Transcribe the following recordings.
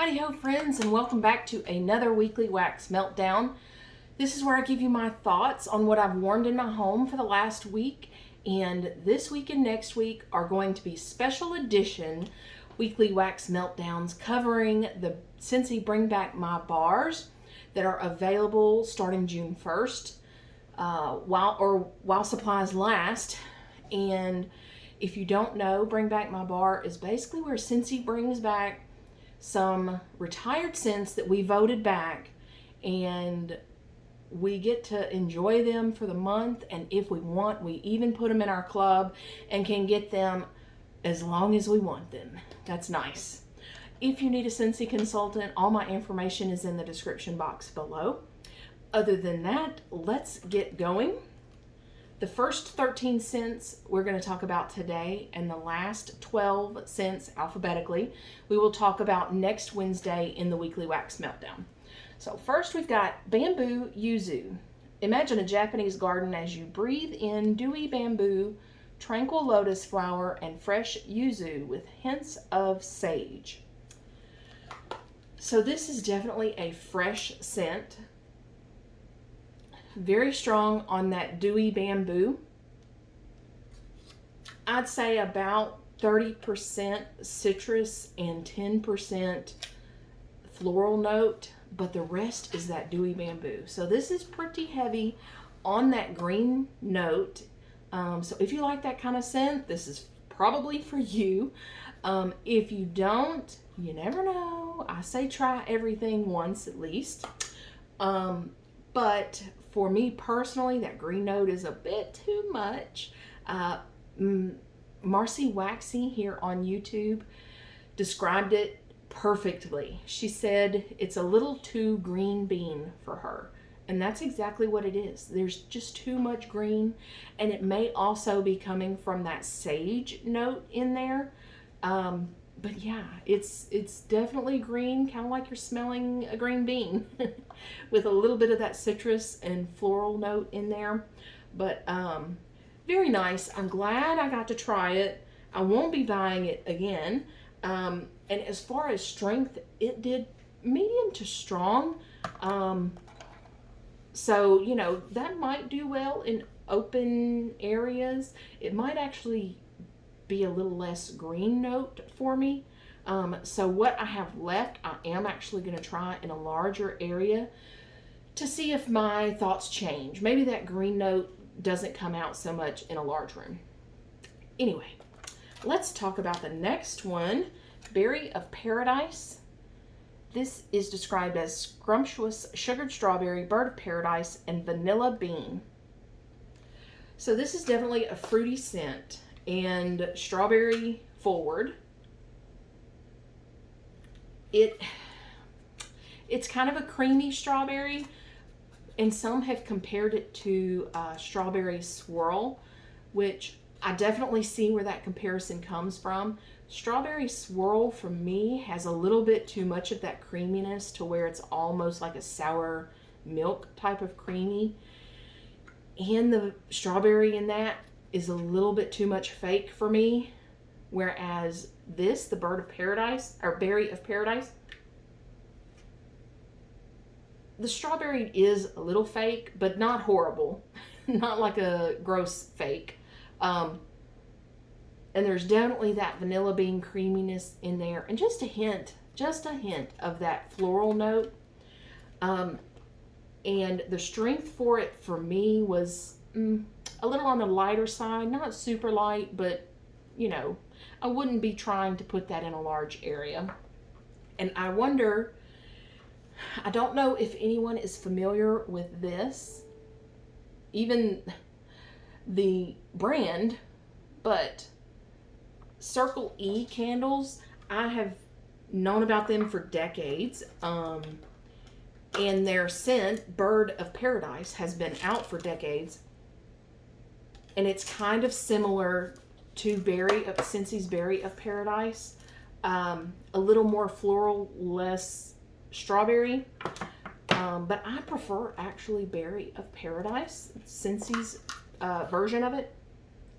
Howdy ho friends, and welcome back to another weekly wax meltdown. This is where I give you my thoughts on what I've worn in my home for the last week, and this week and next week are going to be special edition weekly wax meltdowns covering the Scentsy Bring Back My bars that are available starting June 1st while supplies last. And if you don't know, Bring Back My bar is basically where Scentsy brings back some retired scents that we voted back, and we get to enjoy them for the month, and if we want, we even put them in our club and can get them as long as we want them. That's nice. If you need a Scentsy consultant, all my information is in the description box below. Other than that, let's get going. The first 13 scents we're going to talk about today, and the last 12 scents alphabetically we will talk about next Wednesday in the weekly wax meltdown. So first we've got Bamboo Yuzu. Imagine a Japanese garden as you breathe in dewy bamboo, tranquil lotus flower, and fresh yuzu with hints of sage. So this is definitely a fresh scent. Very strong on that dewy bamboo. I'd say about 30% citrus and 10% floral note, but the rest is that dewy bamboo. So this is pretty heavy on that green note. So if you like that kind of scent, this is probably for you. If you don't, you never know. I say try everything once at least. But for me personally, that green note is a bit too much. Marcy Waxy here on YouTube described it perfectly. She said it's a little too green bean for her. And that's exactly what it is. There's just too much green. And it may also be coming from that sage note in there. But yeah, it's definitely green, kind of like you're smelling a green bean with a little bit of that citrus and floral note in there. But very nice. I'm glad I got to try it. I won't be buying it again. And as far as strength, it did medium to strong. So, you know, that might do well in open areas. It might actually be a little less green note for me. So what I have left, I am actually going to try in a larger area to see if my thoughts change. Maybe that green note doesn't come out so much in a large room. Anyway, let's talk about the next one, Berry of Paradise. This is described as scrumptious sugared strawberry, bird of paradise, and vanilla bean. So this is definitely a fruity scent and strawberry forward. It's kind of a creamy strawberry, and some have compared it to strawberry swirl, which I definitely see where that comparison comes from. Strawberry swirl for me has a little bit too much of that creaminess to where it's almost like a sour milk type of creamy, and the strawberry in that is a little bit too much fake for me, whereas this, the bird of paradise, or berry of paradise, the strawberry is a little fake, but not horrible. Not like a gross fake. And there's definitely that vanilla bean creaminess in there, and just a hint of that floral note. And the strength for it for me was a little on the lighter side, not super light, but you know, I wouldn't be trying to put that in a large area. And I wonder, I don't know if anyone is familiar with this, even the brand, but Circle E candles, I have known about them for decades. And their scent, Bird of Paradise, has been out for decades. And it's kind of similar to Scentsy's Berry of Paradise. A little more floral, less strawberry. But I prefer actually Berry of Paradise, Scentsy's version of it.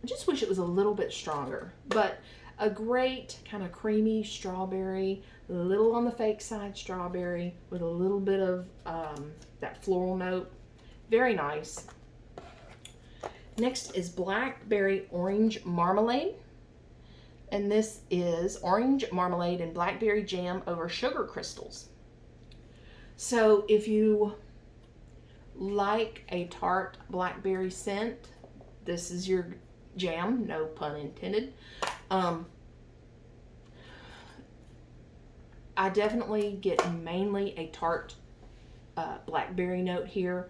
I just wish it was a little bit stronger. But a great kind of creamy strawberry, A little on the fake side strawberry with a little bit of that floral note. Very nice. Next is Blackberry Orange Marmalade. And this is orange marmalade and blackberry jam over sugar crystals. So if you like a tart blackberry scent, this is your jam, no pun intended. I definitely get mainly a tart blackberry note here.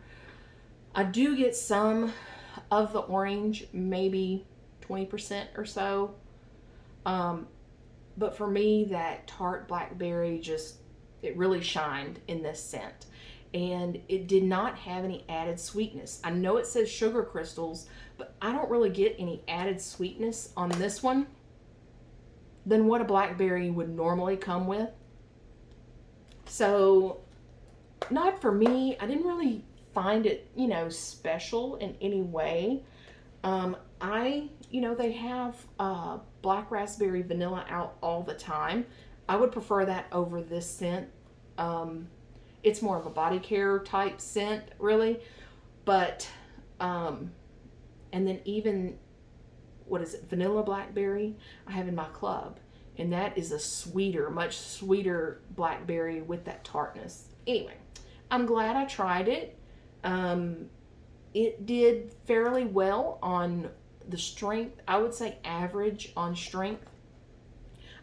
I do get some of the orange, maybe 20% or so. But for me, that tart blackberry it really shined in this scent. And it did not have any added sweetness. I know it says sugar crystals, but I don't really get any added sweetness on this one than what a blackberry would normally come with. So, not for me. I didn't really find it, special in any way. They have black raspberry vanilla out all the time. I would prefer that over this scent. It's more of a body care type scent, really. But, and then even, vanilla blackberry I have in my club. And that is a much sweeter blackberry with that tartness. Anyway, I'm glad I tried it. It did fairly well on the strength. I would say average on strength.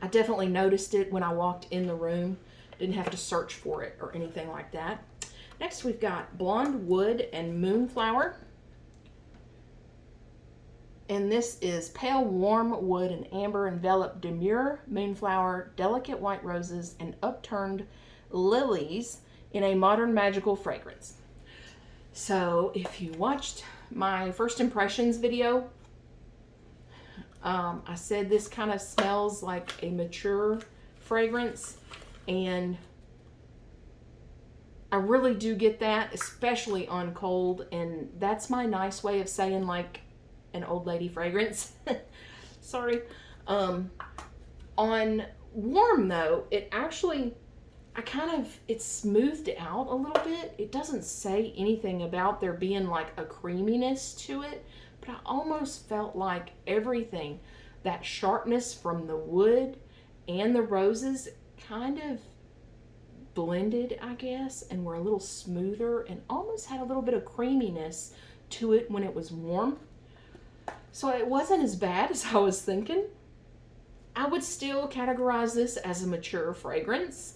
I definitely noticed it when I walked in the room. Didn't have to search for it or anything like that. Next we've got Blonde Wood and Moonflower. And this is Pale Warm Wood and Amber Enveloped Demure Moonflower, Delicate White Roses, and Upturned Lilies in a Modern Magical Fragrance. So if you watched my first impressions video, I said this kind of smells like a mature fragrance, and I really do get that, especially on cold, and that's my nice way of saying like an old lady fragrance. Sorry. On warm though, it actually, it smoothed out a little bit. It doesn't say anything about there being like a creaminess to it, but I almost felt like everything, that sharpness from the wood and the roses kind of blended, I guess, and were a little smoother and almost had a little bit of creaminess to it when it was warm. So it wasn't as bad as I was thinking. I would still categorize this as a mature fragrance.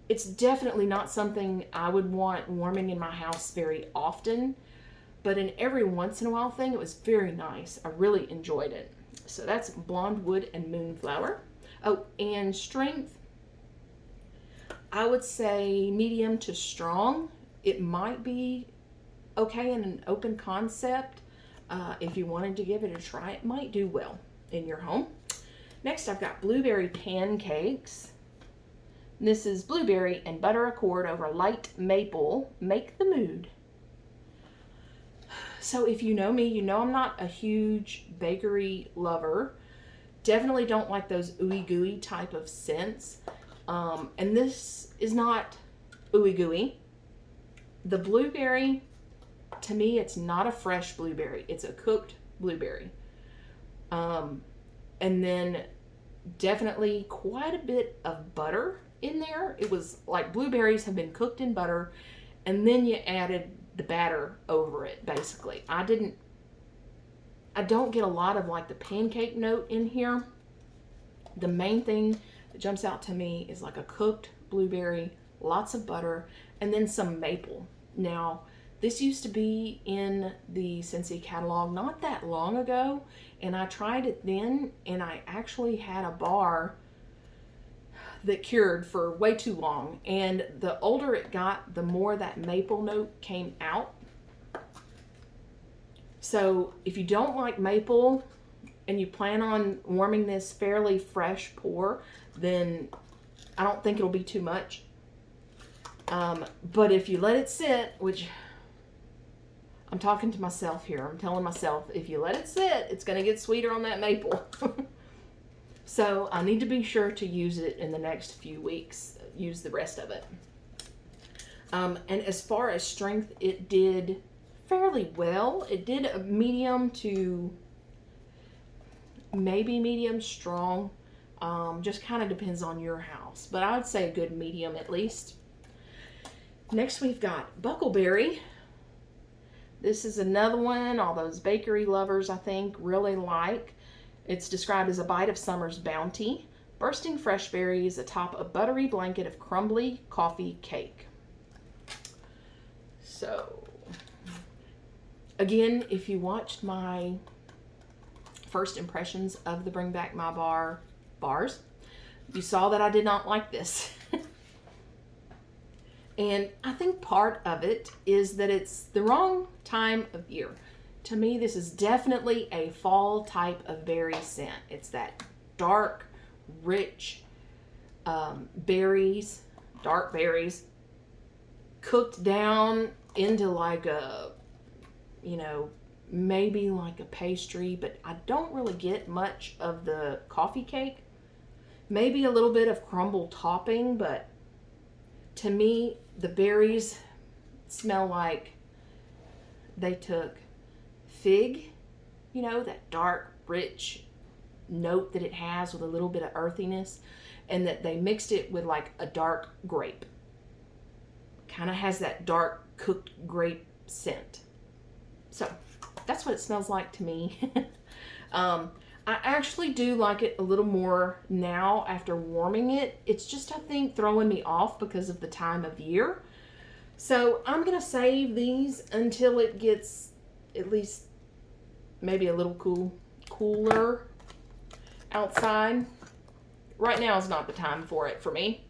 It's definitely not something I would want warming in my house very often, but an every once in a while thing, it was very nice. I really enjoyed it. So that's Blonde Wood and Moonflower. Oh, and strength, I would say medium to strong. It might be okay in an open concept. If you wanted to give it a try, it might do well in your home. Next, I've got Blueberry Pancakes. This is blueberry and butter accord over light maple. Make the mood. So if you know me, you know I'm not a huge bakery lover. Definitely don't like those ooey gooey type of scents. And this is not ooey gooey. The blueberry, to me, it's not a fresh blueberry. It's a cooked blueberry. And then definitely quite a bit of butter in there. It was like blueberries have been cooked in butter, and then you added the batter over it, basically. I don't get a lot of like the pancake note in here. The main thing that jumps out to me is like a cooked blueberry, lots of butter, and then some maple. Now, this used to be in the Scentsy catalog not that long ago, and I tried it then, and I actually had a bar that cured for way too long. And the older it got, the more that maple note came out. So if you don't like maple and you plan on warming this fairly fresh pour, then I don't think it'll be too much. But if you let it sit, which I'm talking to myself here, I'm telling myself, if you let it sit, it's going to get sweeter on that maple. So I need to be sure to use it in the next few weeks, use the rest of it. And as far as strength, it did fairly well. It did a medium to maybe medium strong. Just kind of depends on your house. But I would say a good medium at least. Next we've got Buckleberry. This is another one all those bakery lovers, I think, really like. It's described as a bite of summer's bounty. Bursting fresh berries atop a buttery blanket of crumbly coffee cake. So, again, if you watched my first impressions of the Bring Back My bars, you saw that I did not like this. And I think part of it is that it's the wrong time of year. To me, this is definitely a fall type of berry scent. It's that dark, rich berries, dark berries, cooked down into like a, maybe like a pastry, but I don't really get much of the coffee cake. Maybe a little bit of crumble topping, but to me, the berries smell like they took fig, that dark, rich note that it has with a little bit of earthiness, and that they mixed it with like a dark grape. Kind of has that dark cooked grape scent. So that's what it smells like to me. I actually do like it a little more now after warming it. It's just, I think, throwing me off because of the time of year. So I'm going to save these until it gets at least maybe a little cooler outside. Right now is not the time for it for me.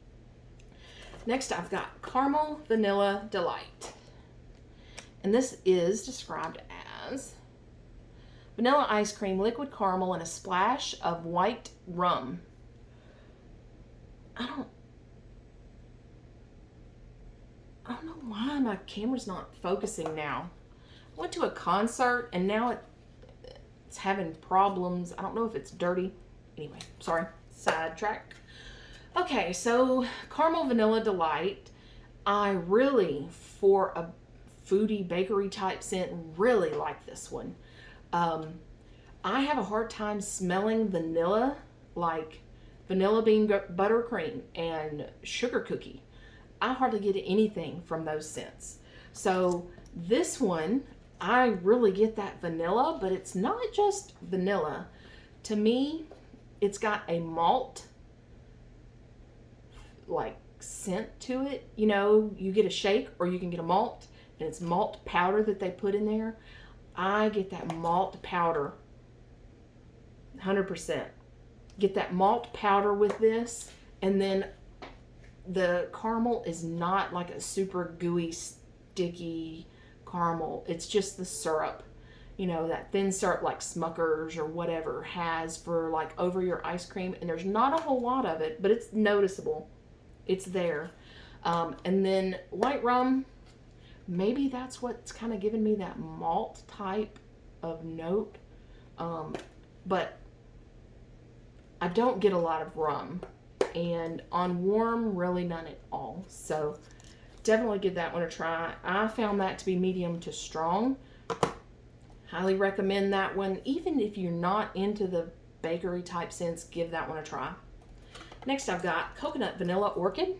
Next, I've got Caramel Vanilla Delight. And this is described as vanilla ice cream, liquid caramel, and a splash of white rum. I don't know why my camera's not focusing now. I went to a concert and now it's having problems. I don't know if it's dirty. Anyway, sorry, sidetrack. Okay, so Caramel Vanilla Delight. I really, for a foodie bakery type scent, really like this one. I have a hard time smelling vanilla, like vanilla bean buttercream and sugar cookie. I hardly get anything from those scents. So this one, I really get that vanilla, but it's not just vanilla. To me, it's got a malt like scent to it. You get a shake or you can get a malt, and it's malt powder that they put in there. I get that malt powder 100%. Get that malt powder with this, and then the caramel is not like a super gooey, sticky caramel. It's just the syrup, that thin syrup like Smucker's or whatever has for like over your ice cream, and there's not a whole lot of it, but it's noticeable. It's there. And then white rum. Maybe that's what's kind of giving me that malt type of note. But I don't get a lot of rum. And on warm, really none at all. So definitely give that one a try. I found that to be medium to strong. Highly recommend that one. Even if you're not into the bakery type scents, give that one a try. Next I've got Coconut Vanilla Orchid.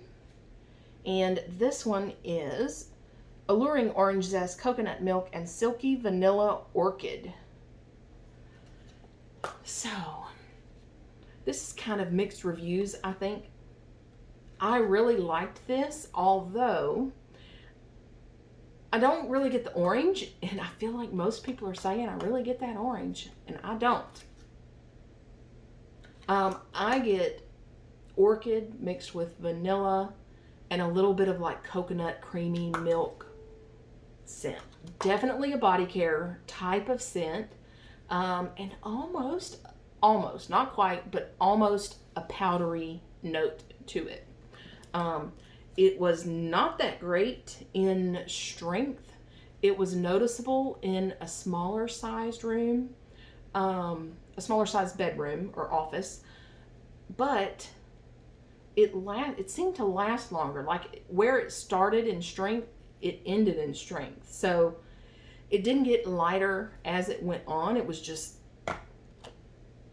And this one is alluring orange zest, coconut milk, and silky vanilla orchid. So, this is kind of mixed reviews, I think. I really liked this, although I don't really get the orange, and I feel like most people are saying I really get that orange, and I don't. I get orchid mixed with vanilla and a little bit of like coconut creamy milk scent. Definitely a body care type of scent, and almost, not quite, but almost a powdery note to it. It was not that great in strength. It was noticeable in a smaller sized room, a smaller sized bedroom or office. but it seemed to last longer. Like where it started in strength, it ended in strength. So it didn't get lighter as it went on. It was just,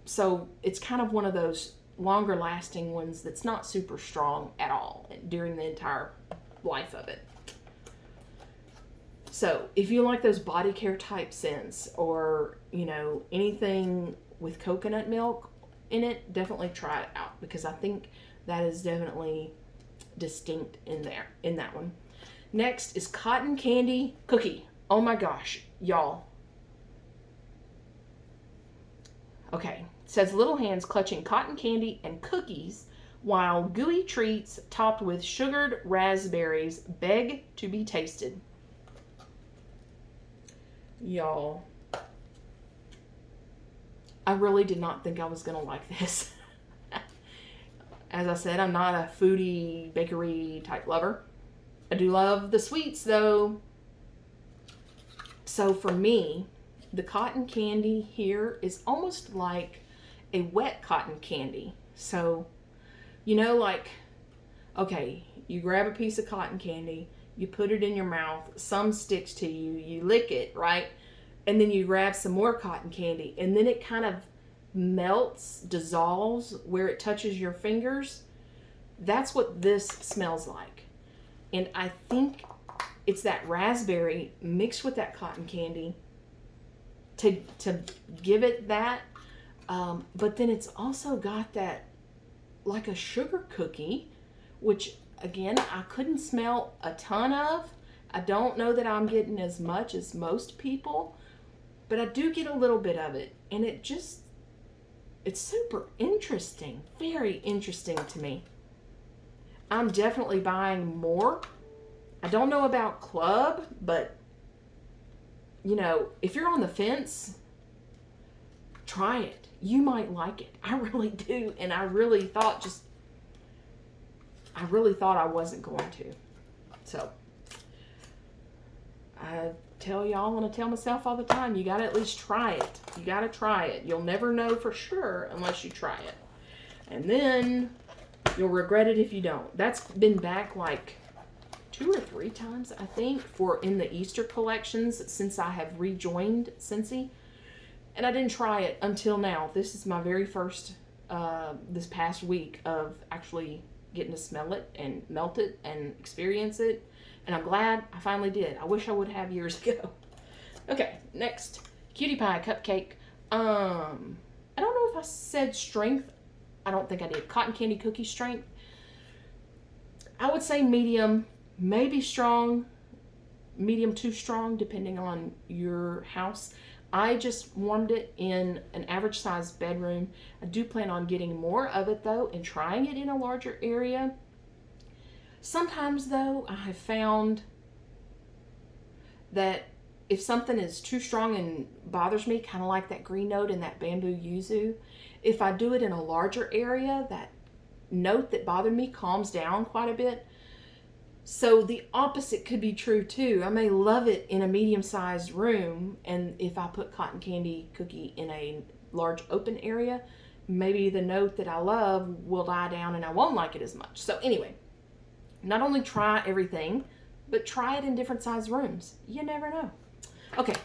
so it's kind of one of those longer lasting ones that's not super strong at all during the entire life of it. So if you like those body care type scents, or anything with coconut milk in it, definitely try it out, because I think that is definitely distinct in that one. Next is Cotton Candy Cookie. Oh my gosh, y'all. Okay, it says little hands clutching cotton candy and cookies while gooey treats topped with sugared raspberries beg to be tasted. Y'all, I really did not think I was going to like this. As I said, I'm not a foodie, bakery type lover. I do love the sweets though. So for me, the cotton candy here is almost like a wet cotton candy. So, like, okay, you grab a piece of cotton candy, you put it in your mouth, some sticks to you, you lick it, right? And then you grab some more cotton candy, and then it kind of melts, dissolves where it touches your fingers. That's what this smells like. And I think it's that raspberry mixed with that cotton candy to give it that. But then it's also got that, like a sugar cookie, which again, I couldn't smell a ton of. I don't know that I'm getting as much as most people, but I do get a little bit of it. And it's super interesting, very interesting to me. I'm definitely buying more. I don't know about club, but if you're on the fence, try it. You might like it. I really do. And I really thought I wasn't going to. So I tell y'all and I tell myself all the time, you got to at least try it. You got to try it. You'll never know for sure unless you try it. And then you'll regret it if you don't. That's been back like 2 or 3 times, I think, in the Easter collections since I have rejoined Scentsy. And I didn't try it until now. This is my very first, this past week, of actually getting to smell it and melt it and experience it. And I'm glad I finally did. I wish I would have years ago. Okay, next. Cutie Pie Cupcake. I don't know if I said strength. I don't think I did. Cotton candy cookie strength. I would say medium, maybe strong, medium to strong, depending on your house. I just warmed it in an average sized bedroom. I do plan on getting more of it though and trying it in a larger area. Sometimes though, I have found that if something is too strong and bothers me, kind of like that green note and that bamboo yuzu, if I do it in a larger area, that note that bothered me calms down quite a bit. So the opposite could be true too. I may love it in a medium-sized room, and if I put cotton candy cookie in a large open area, maybe the note that I love will die down and I won't like it as much. So anyway, not only try everything, but try it in different size rooms. You never know. Okay,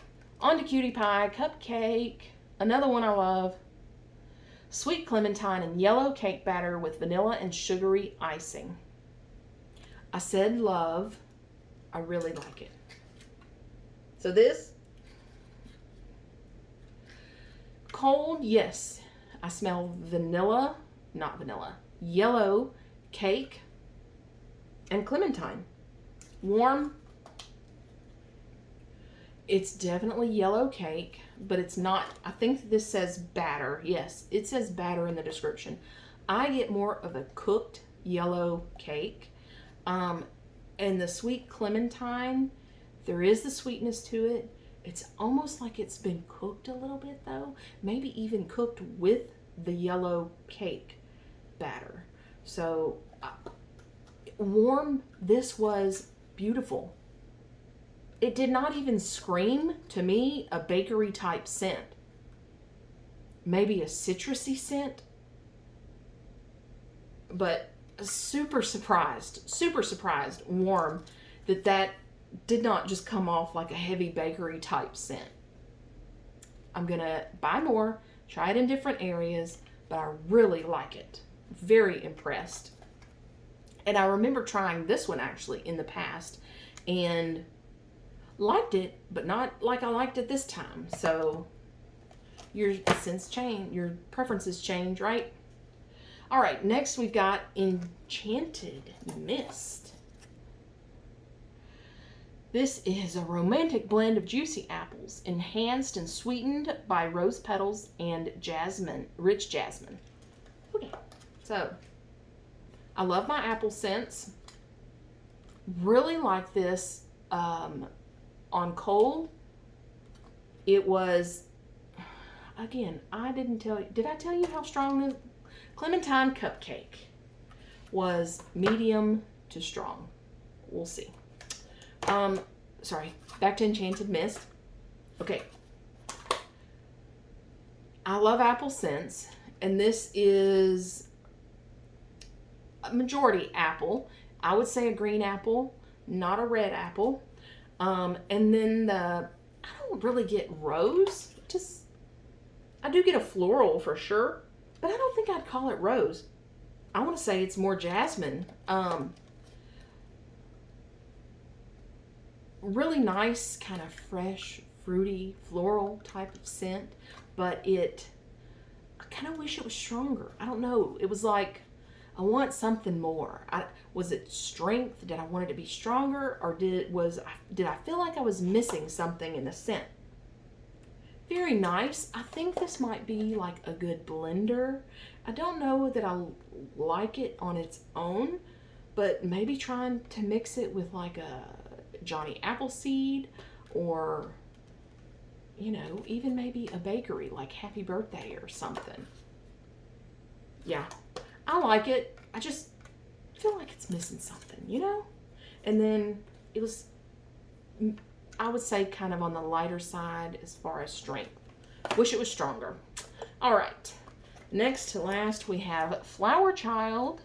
on to Cutie Pie Cupcake. Another one I love. Sweet clementine and yellow cake batter with vanilla and sugary icing. I said love. I really like it. So this, cold, yes. I smell vanilla, not vanilla, yellow cake and clementine. Warm, it's definitely yellow cake, but it's not, I think this says batter. Yes, it says batter in the description. I get more of a cooked yellow cake. And the sweet clementine, there is the sweetness to it. It's almost like it's been cooked a little bit though. Maybe even cooked with the yellow cake batter. So warm, this was beautiful. It did not even scream to me a bakery type scent. Maybe a citrusy scent. but super surprised, warm, that did not just come off like a heavy bakery type scent. I'm gonna buy more, try it in different areas, but I really like it. Very impressed. And I remember trying this one actually in the past and liked it, but not like I liked it this time. So your scents change, your preferences change, right? All right, next we've got Enchanted Mist. This is a romantic blend of juicy apples, enhanced and sweetened by rose petals and jasmine, rich jasmine. Okay, so I love my apple scents. Really like this on cold. It was, again, I didn't tell you, did I tell you how strong the Clementine Cupcake was? Medium to strong. We'll see. Sorry, back to Enchanted Mist. Okay. I love apple scents, and this is a majority apple. I would say a green apple, not a red apple. And then I don't really get rose. I do get a floral for sure, but I don't think I'd call it rose. I want to say it's more jasmine. Really nice, kind of fresh, fruity, floral type of scent, but I kind of wish it was stronger. I don't know. It was like, I want something more. Was it strength? Did I want it to be stronger? Or did I feel like I was missing something in the scent? Very nice. I think this might be like a good blender. I don't know that I like it on its own, but maybe trying to mix it with like a Johnny Appleseed, or, you know, even maybe a bakery like Happy Birthday or something. Yeah, I like it. I just feel like it's missing something, you know? And then it was, I would say, kind of on the lighter side as far as strength. Wish it was stronger. All right. Next to last, we have Flower Child.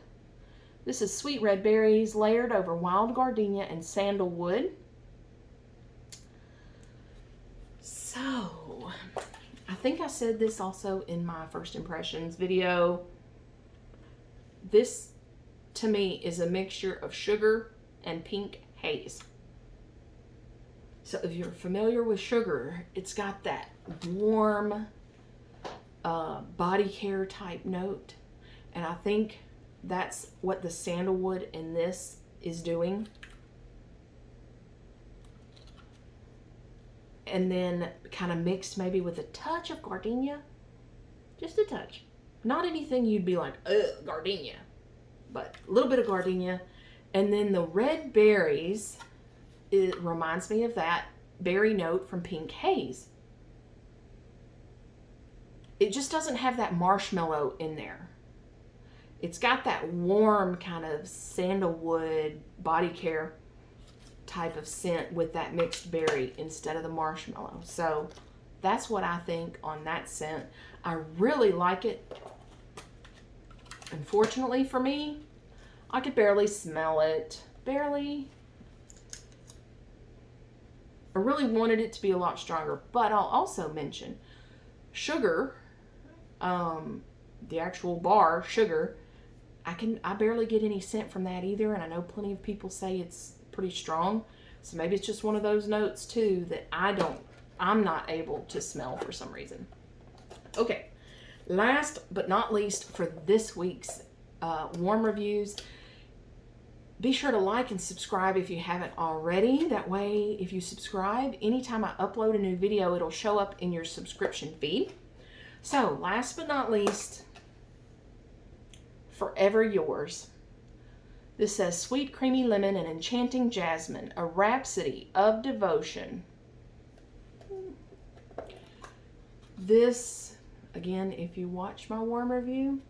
This is sweet red berries layered over wild gardenia and sandalwood. So, I think I said this also in my first impressions video. This, to me, is a mixture of sugar and pink haze. So if you're familiar with sugar, it's got that warm body care type note. And I think that's what the sandalwood in this is doing. And then kind of mixed maybe with a touch of gardenia. Just a touch. Not anything you'd be like, ugh, gardenia. But a little bit of gardenia. And then the red berries, it reminds me of that berry note from Pink Haze. It just doesn't have that marshmallow in there. It's got that warm kind of sandalwood body care type of scent with that mixed berry instead of the marshmallow. So that's what I think on that scent. I really like it. Unfortunately for me, I could barely smell it. Barely. I really wanted it to be a lot stronger, but I'll also mention sugar, the actual bar Sugar. I barely get any scent from that either, and I know plenty of people say it's pretty strong. So maybe it's just one of those notes too that I'm not able to smell for some reason. Okay, last but not least for this week's warm reviews, be sure to like and subscribe if you haven't already. That way, if you subscribe, anytime I upload a new video, it'll show up in your subscription feed. So, last but not least, Forever Yours. This says, sweet creamy lemon and enchanting jasmine, a rhapsody of devotion. This, again, if you watch my warm review,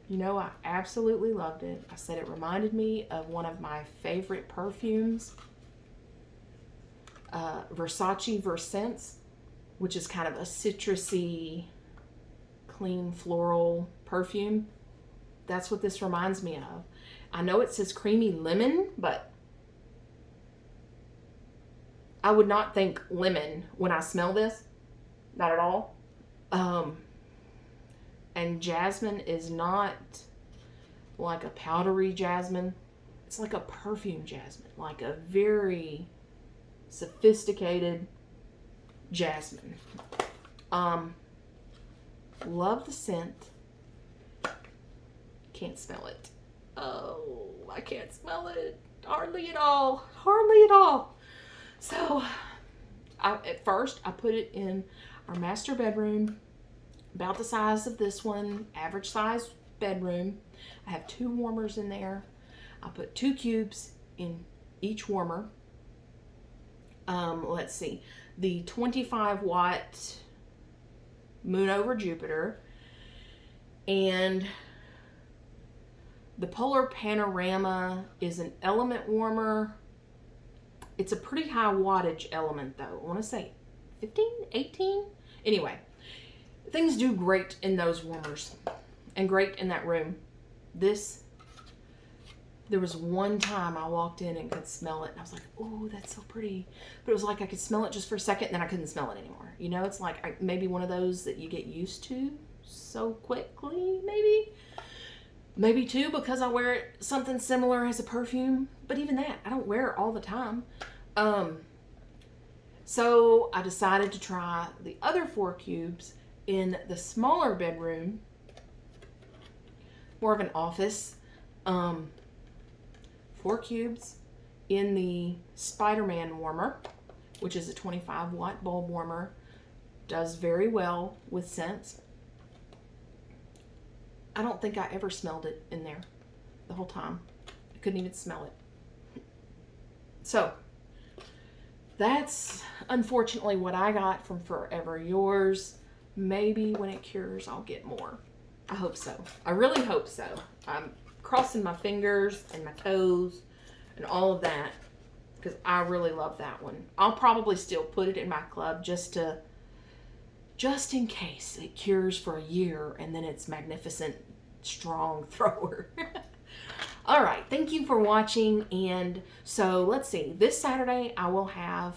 you know I absolutely loved it. I said it reminded me of one of my favorite perfumes, Versace Verscents, which is kind of a citrusy, clean floral perfume. That's what this reminds me of. I know it says creamy lemon, but I would not think lemon when I smell this. Not at all. And jasmine is not like a powdery jasmine. It's like a perfume jasmine, like a very sophisticated jasmine. Love the scent. Can't smell it. Oh, I can't smell it. Hardly at all. Hardly at all. So, at first, I put it in our master bedroom, about the size of this one, average size bedroom. I have 2 warmers in there. I put 2 cubes in each warmer. Let's see. The 25 watt Moon over Jupiter and the Polar Panorama is an element warmer. It's a pretty high wattage element though. I want to say 15, 18. Anyway, things do great in those warmers and great in that room. There was one time I walked in and could smell it and I was like, oh, that's so pretty. But it was like I could smell it just for a second and then I couldn't smell it anymore. You know, it's like maybe one of those that you get used to so quickly, maybe. Maybe too because I wear something similar as a perfume. But even that, I don't wear it all the time. So I decided to try the other 4 cubes in the smaller bedroom. More of an office. 4 cubes in the Spider-Man warmer, which is a 25 watt bulb warmer. Does very well with scents. I don't think I ever smelled it in there the whole time. I couldn't even smell it. So that's unfortunately what I got from Forever Yours. Maybe when it cures, I'll get more. I hope so. I really hope so. I'm crossing my fingers and my toes and all of that because I really love that one. I'll probably still put it in my club just in case it cures for a year and then it's magnificent strong thrower. All right, thank you for watching. And so let's see, this Saturday I will have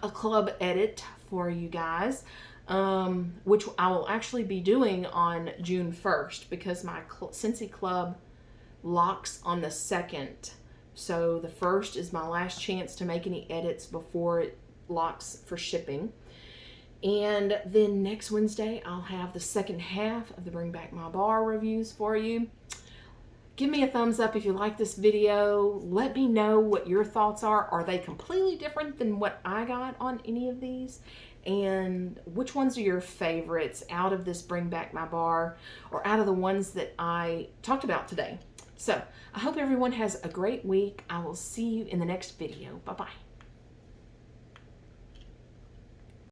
a club edit for you guys. Which I will actually be doing on June 1st because my Scentsy Club locks on the 2nd. So the 1st is my last chance to make any edits before it locks for shipping. And then next Wednesday, I'll have the second half of the Bring Back My Bar reviews for you. Give me a thumbs up if you like this video. Let me know what your thoughts are. Are they completely different than what I got on any of these? And which ones are your favorites out of this Bring Back My Bar or out of the ones that I talked about today? So I hope everyone has a great week. I will see you in the next video. Bye-bye.